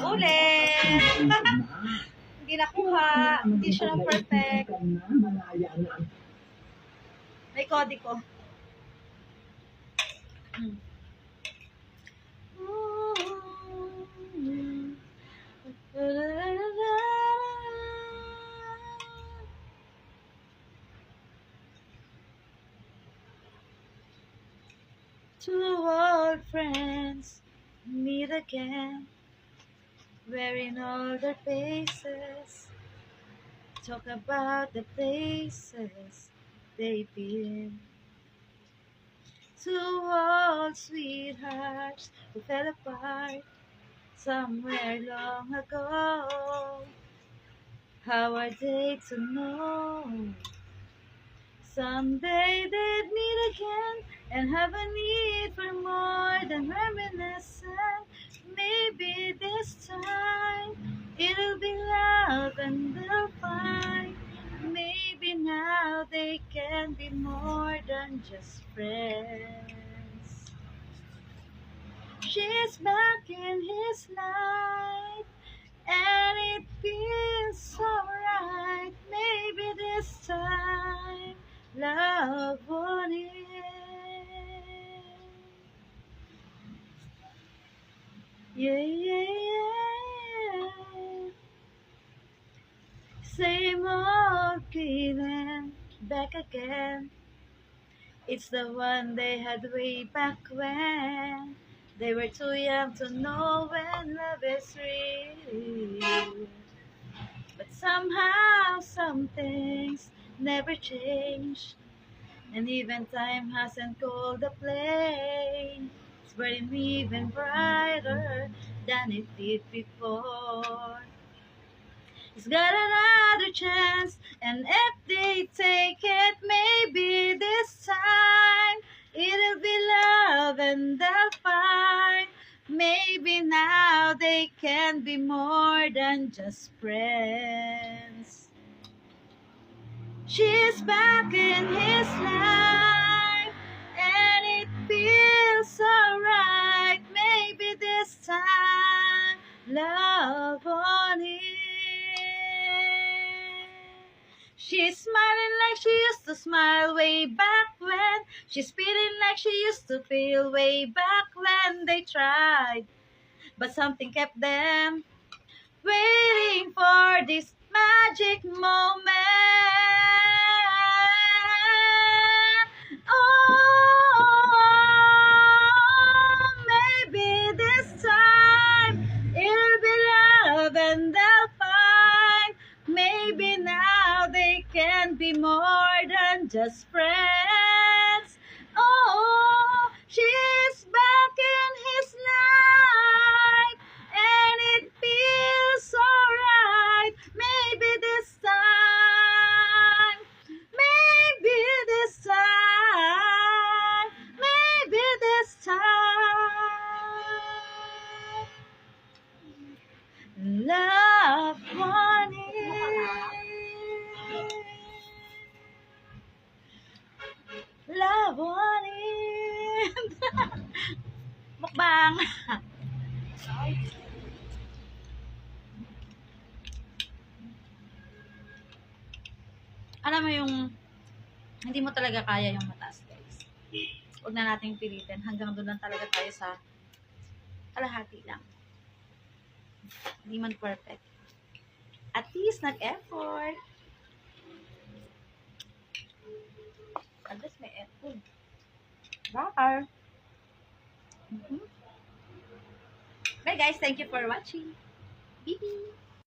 Ulit! Hindi nakuha. Hindi siya ng perfect. May kodi ko. Two old friends meet again, wearing older faces, talk about the places they've been. Two old sweethearts who fell apart somewhere long ago. How are they to know? Someday they'd meet again and have a need for more than reminiscence. Maybe this time it'll be love and they'll find. Maybe now they can be more than just friends. She's back in his life and it feels so right. Maybe this time love won it. Yeah, yeah, yeah. Same old feeling, back again. It's the one they had way back when they were too young to know when love is real. But somehow some things never change, and even time hasn't cooled the flame. It's burning even brighter than it did before. He's got another chance, and if they take it, maybe this time it'll be love and they'll find. Maybe now they can be more than just friends. She's back in his life, and it feels so right. Maybe this time love on it. She's smiling like she used to smile way back when. She's feeling like she used to feel way back when they tried. But something kept them waiting for this magic moment. Oh, maybe this time it'll be love and they'll find. Maybe now they can be more than just friends. Oh, she's back in his life, and it feels so right. Maybe this time, maybe this time, maybe this time, love won it. Love won it. Mukbang. Alam mo yung hindi mo talaga kaya yung mataas, guys. Huwag na nating pilitin. Hanggang doon lang talaga tayo sa kalahati lang. Hindi man perfect. At least nag-effort. At least may effort. Bye! Bye guys, thank you for watching. Bye!